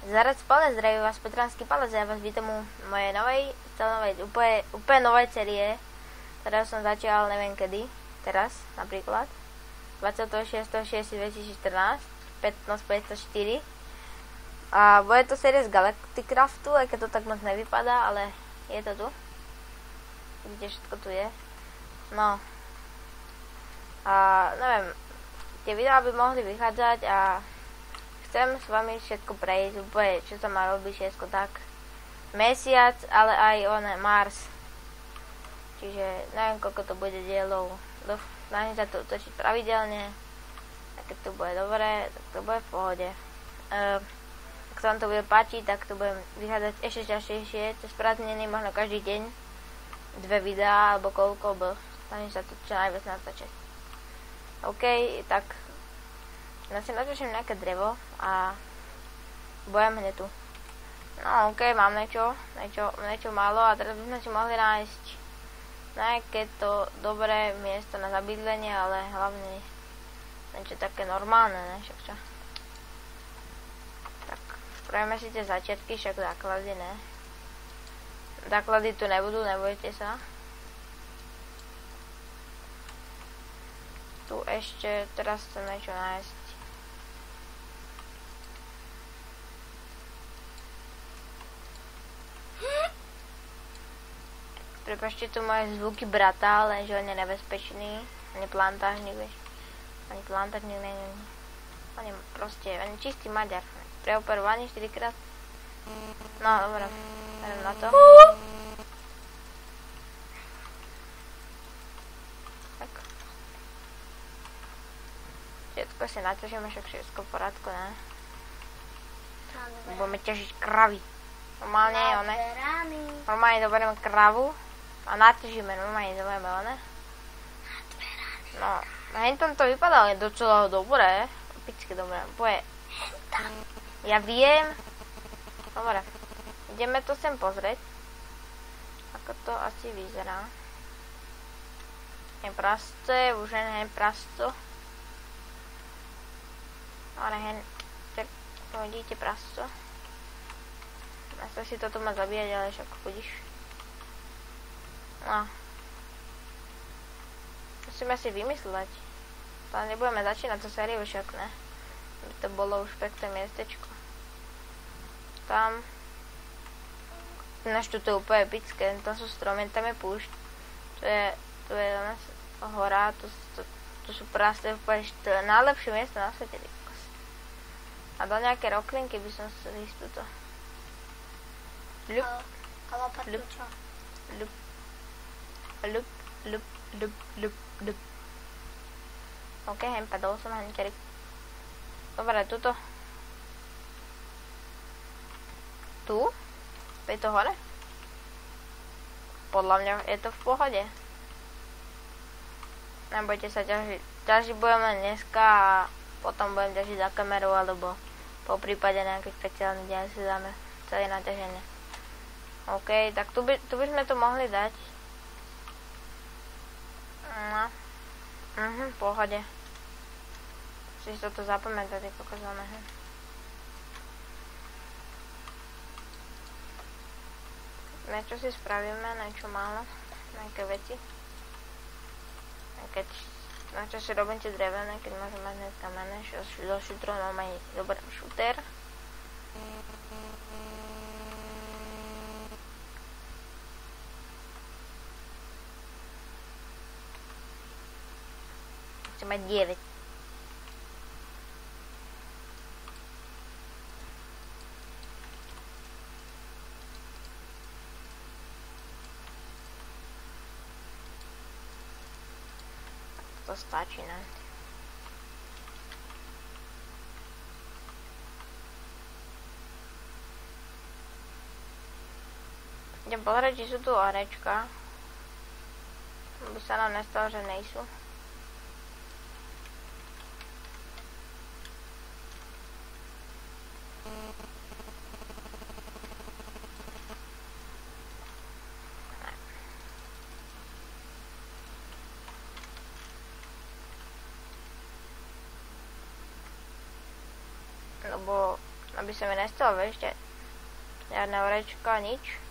Zarec palec, zdraví vás Petranský palec, já vás vítám u mojej novej, úplne novej série, ktorá som začal neviem kedy, teraz napríklad, 26.6.2014, 15.504 a bude to série z Galacticraftu, aj keď to tak moc nevypadá, ale je to tu, vidíte, všetko tu je, no a neviem, tie videá by mohli vychádzať a chcem s vami všetko prejsť, úplne, čo sa má robiť všetko tak. Mesiac, ale aj Mars. Čiže neviem, koľko to bude dielov. Snažím sa to točiť pravidelne. A keď to bude dobré, tak to bude v pohode. Ak sa vám to bude páčiť, tak to budem vychádzať ešte častejšie, cez prázdniny, možno každý deň. 2 videá, alebo koľko, bo snažím sa to čo najviac natáčať. OK, tak ja si natočím nejaké drevo a budem hneď tu. No ok, mám niečo málo a teraz by sme si mohli nájsť nejaké to dobré miesto na zabydlenie, ale hlavne niečo také normálne, ne? Však čo? Tak, spravíme si tie začiatky, však základy, ne? Základy tu nebudú, nebojte sa. Tu ešte, teraz chcem niečo nájsť. Prepašte tu moje zvuky brata, lenže on je nebezpečný. Ani plantážnik, vieš. Ani plantážnik, on je proste, on je čistý Maďar. Preoperovaný 4-krát. No, dobré, idem na to. Tak. Všetko si naťažíme, však všetko v porádku, ne? Budeme ťažiť kravy. Normálne doberieme kravu a naťažíme, normálne doberieme, ne? No, hentam to vypadalo docela dobré. Pičky dobré, ja viem. Dobre, ideme to sem pozrieť. Ako to asi vyzerá. Je prasce, už je prasto. Ale hen, tak to vidíte prasto. Ja sa si toto má zabíjať, ale však chodíš. No. Musíme si vymysleť. Ale nebudeme začínať to sériu však, ne? Aby to bolo už pekné miestečko. Tam. Než tu to je úplne epické, tam sú stromy, tam je púšť. Tu je hora, tu sú prasté, to je najlepšie miesto na svete. A do nejaké roklinky by som sa ísť tuto. Lup. Ok, padol som na ničerik. Dobre, tuto. Tu? Je to hore? Podľa mňa je to v pohode. Nebojte sa ťažiť. Ťažiť budem len dneska a potom budem ťažiť za kameru, alebo po prípade nejaký špeciálny deň si dáme celé naťaženie. OK, tak tu by sme to mohli dať. No. V pohode. Si toto zapamätať, ako pokazáme. Niečo si spravíme, niečo málo. Nejaké veci. Na čo si robím tie drevené, keď môžem mať hneď kamenné. So šutrou mám aj dobrý šuter. Chcem mať 9. To stačí, ne? Idem pozrieť, či sú tu orečka. Aby sa nám nestalo, že nejsú. lebo aby sa mi nestalo ešte žiadne orečka, nič.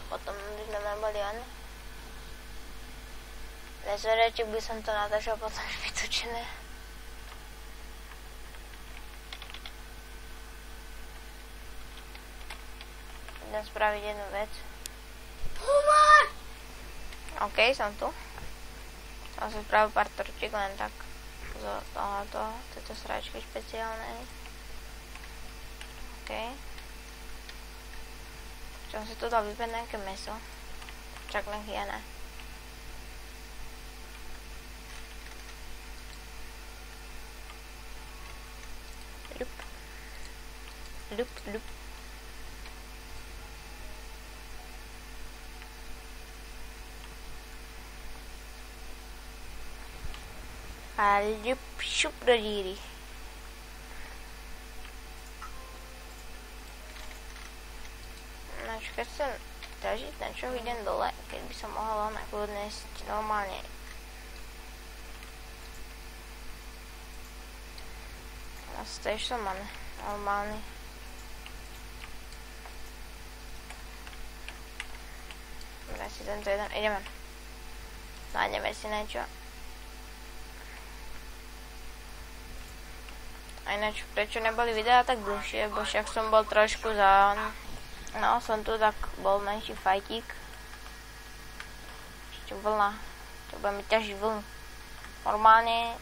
Potom by sme neboli ani. Bez oreček by som to natáčal potom vytočené. Idem spraviť jednu vec. OK, som tu. Som si spravil pár torčiek len tak z tejto sračky špeciálnej. OK. Som si tu dal vypäť nejaké mäso. Čak nech je ne. Lup. A šup do díry. Nač, keď chcem ťažiť, na čo idem dole, keď by som mohla na kľudne jesť normálne. Na station mám normálny. Dobre si tento jeden, ideme. Nájdeme si niečo. A ináč, prečo neboli videá tak dlhšie, bo však som bol trošku za... No, som tu, tak bol menší fajtík. Ešte vlna. To budeme ťažiť vlnu. Normálne...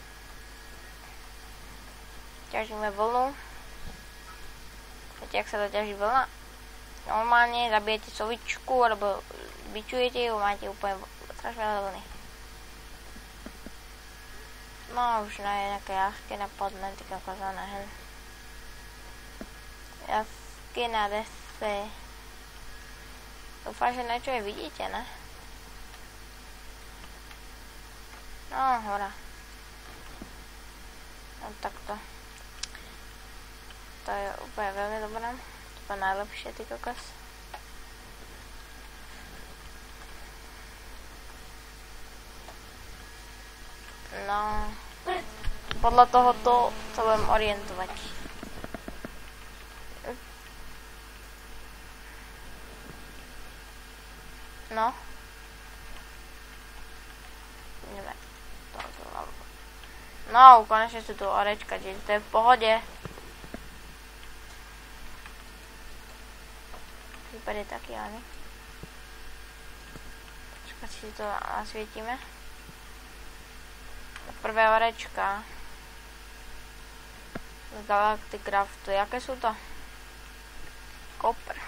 ťažíme vlnu. Viete, jak sa to ťaží vlna? Normálne zabijete sovičku, alebo bičujete ju, máte úplne strašne veľa vlny. No, už na nejaké jachtky napadne, ty kazané, hen. Jachtky na dese. Dúfam, že niečo je vidíte, ne? No, hora. No, takto. To je úplne veľmi dobré. To je najlepšie, ty kokos. No, podľa tohoto sa budem orientovať. No. Ideme. No, konečne sú tu orečka, čiže to je v pohode. Výpad je taký, ale nie. Počkať si to nasvietime. Prvé orečka z Galacticraftu. Jaké sú to? Koper.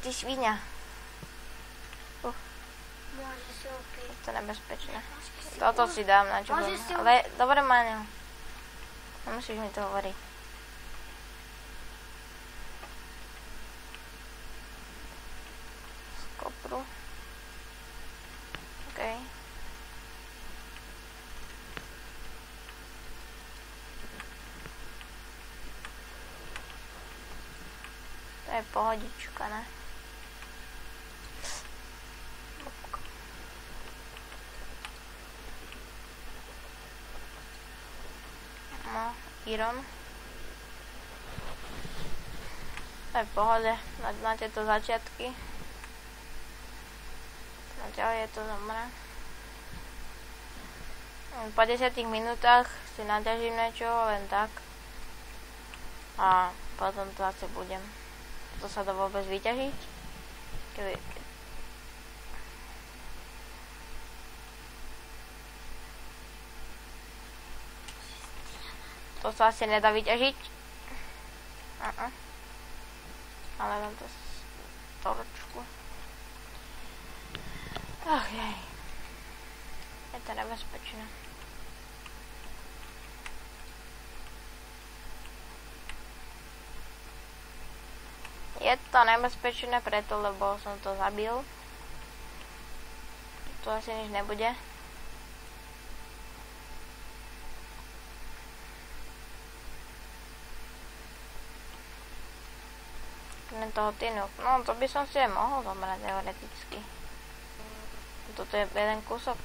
Ty svinia. Je to nebezpečné. Toto si dám na čo budem. Ale dobre, Maňo. Nemusíš mi to hovoriť. Z kopru. Okay. To je pohodička, ne? No, Iron. To je v pohode, na tieto začiatky. Ďalej je to dobré. Po 10 minútach si naťažím niečo, len tak. A potom to zase budem. To sa dá vôbec vyťažiť? To sa asi nedá vyťažiť. Ale mám to storočku. Ach jej. Je to nebezpečné. Je to nebezpečné preto, lebo som to zabil. Tu asi nič nebude. Len toho tynu. No, to by som si aj mohol zobrať teoreticky. Toto je jeden kúsok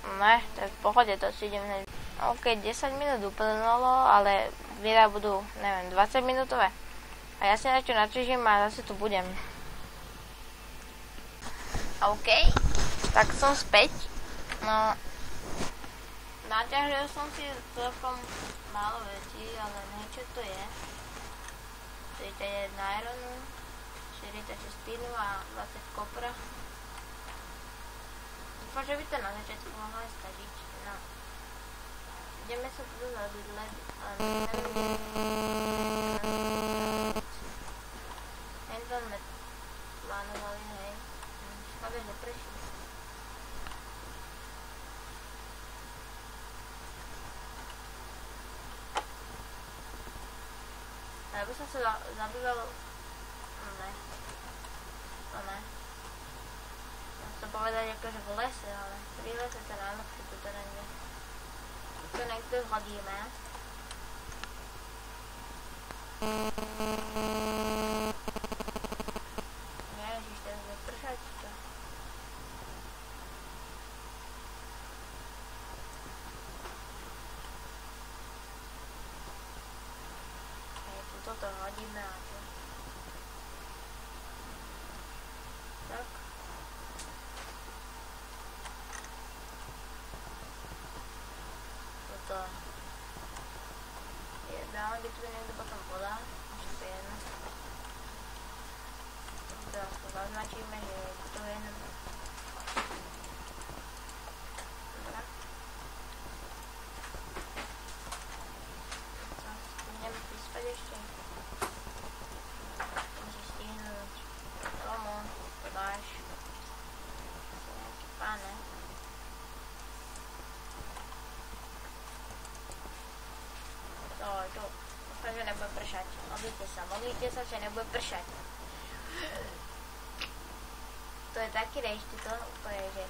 Ne, to je v pohode, to si idem hneď. OK, 10 minút uplynulo, ale videa budú, neviem, 20 minútové. A ja si na čo načižím a zase tu budem. OK, tak som späť. No, naťažil som si celkom málo vecí, ale niečo to je. 31 ironu, 46 pínu a 20 kopra. Dúfam, že by to na začiatku mohlo aj stačiť. No. Ideme sa tu zabydleť, ale neviem, sme plánovali, hej. Škoda, že prší. Ja by som sa zabýval... Ne. To ne. Chcem povedať akože v lese, ale pri lese to najlepšie tuto niekde. To niekde hodíme. Ježiš, to bude pršať to. Toto hodíme a to. Tak. Toto je ideálne, keď to niekto potom podá. Ešte to je jedno. Teraz to zaznačíme, že to je jedno. Dobre. Ideme prispať ešte. Musí stihnúť. Tomu, to dáš. Nejaký pán, ne? To. Dúfam, že nebude pršať. Modlite sa, že nebude pršať. To je taký rejš, to úplne, že...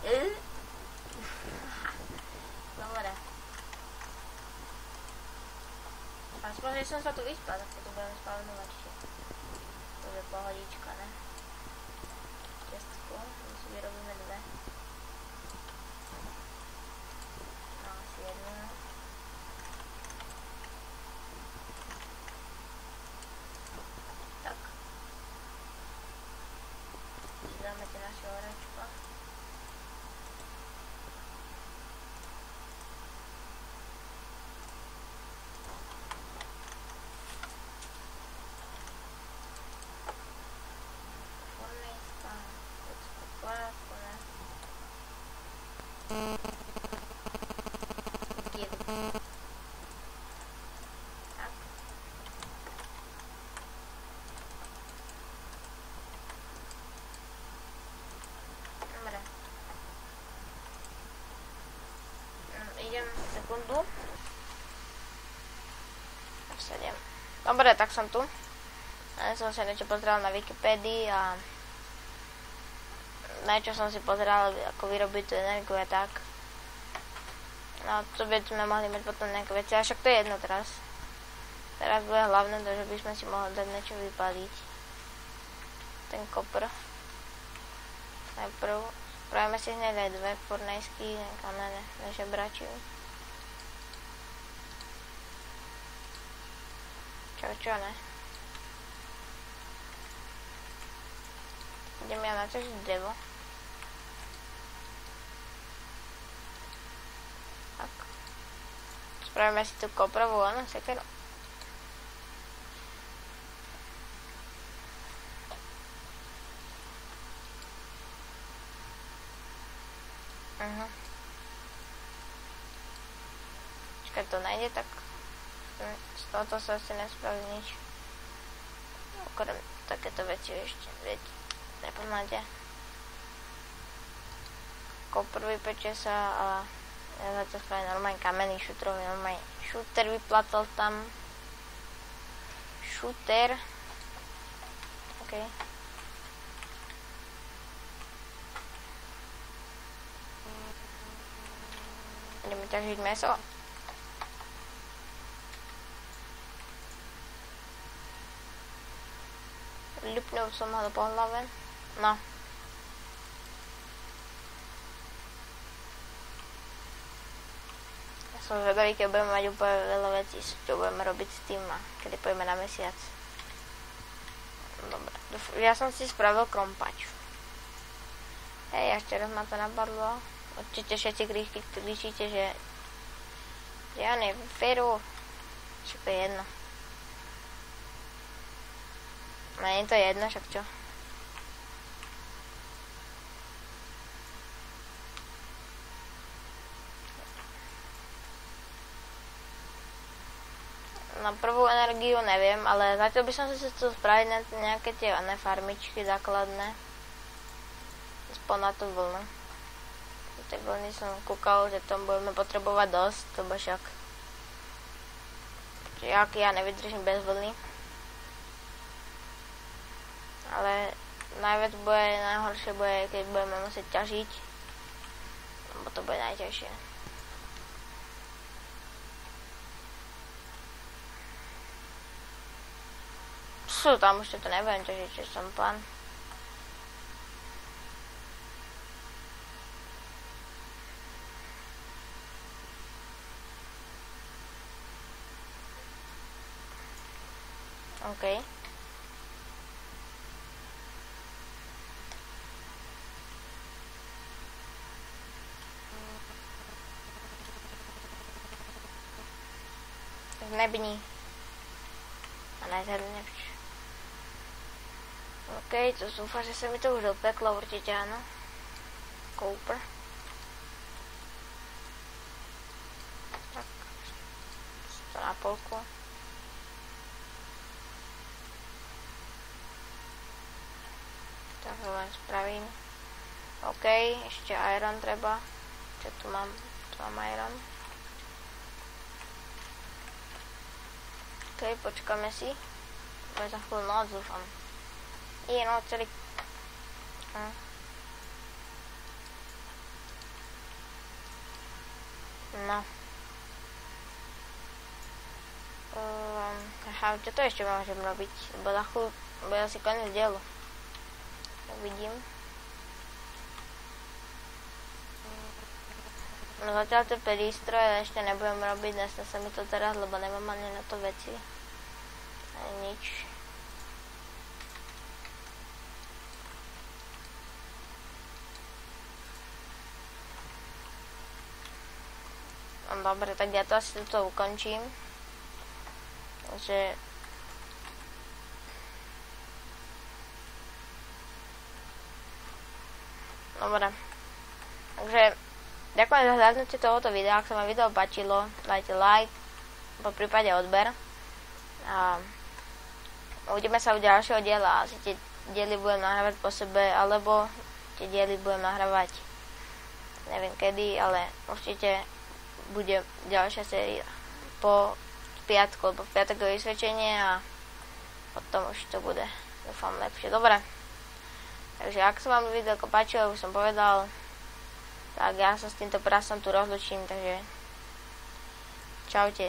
Dobre. Aspoň, že som sa tu vyspal, tak to budeme spavnovať ešte. To je pohodička, ne? Čestku, my si vyrobíme dve. No, asi jednu. Tak. Dáme tie naše orečko. Idem sekundu. Sedem. Dobre, tak som tu. Ja som sa niečo pozeral na Wikipédii a niečo som si pozeral, ako vyrobiť tú energiu a tak. No, to by sme mohli mať potom nejaké veci, a však to je jedno teraz. Teraz bude hlavné to, že by sme si mohli dať niečo vypaliť. Ten kopr. Najprv spravíme si hneď aj dve furnejsky, kamene, nežebračí. Čo, ne? Idem ja naťažiť drevo. Tak. Spravíme si tú koprovú, áno, sekeru. Keď to najde, tak z tohoto sa asi nespraví nič. Okrem takéto veci ešte, veď nepoznáte. Kopr vypečie sa a ja zatiaľ spravím normálne kamenný šutrový, normálne šúter vyplacal tam. Šúter. OK. Ideme ťažiť mäso. Ľupnul som ho po hlave. No. Som zvedavý, keď budeme mať úplne veľa vecí, čo budeme robiť s tým a kedy pôjdeme na mesiac. Dobre, ja som si spravil krompač. Hej, ešte raz ma to napadlo. Určite všetci kričíte, že ja neveru. Všetko je jedno. No nie je to jedno, však čo? Na prvú energiu neviem, ale zatiaľ by som si chcel spraviť na nejaké tie farmičky základné. Aspoň na tú vlnu. Tej vlny som kúkal, že tom budeme potrebovať dosť, lebo však ja nevydržím bez vlny. Ale najhoršie bude, keď budeme musieť ťažiť, lebo to bude najťažšie. Tam už to neviem ťažiť, čo som plán. OK. Nebni. A nezhrneš. OK, to dúfam, že sa mi to už dopeklo, určite áno. Cooper. Tak. To na polku. Tak to len spravím. OK, ešte iron treba. Čo tu mám? Tu mám iron. OK, počkáme si. Bude za chvíľu noc, dúfam. No, celý... No. Aha, čo to ešte môžem robiť? Lebo za chvíľu bude asi koniec dielu. Tak vidím. No zatiaľ to prístroje ešte nebudem robiť, nesne sa mi to teraz, lebo nemám ani na to veci. Ani nič. No dobre, tak ja to asi toto ukončím. Takže... Dobre. Takže... Ďakujem za zhľadnutie tohoto videa, ak sa vám video páčilo, dajte like, po prípade odber. A uvidíme sa u ďalšieho diela, asi tie diely budem nahrávať po sebe, alebo tie diely budem nahrávať neviem kedy, ale určite bude ďalšia séria po piatku, lebo v piatok je vysvedčenie a potom už to bude, dúfam, lepšie. Dobre, takže ak sa vám video páčilo, už som povedal, tak ja sa s týmto prasom tu rozlučím, takže čaute.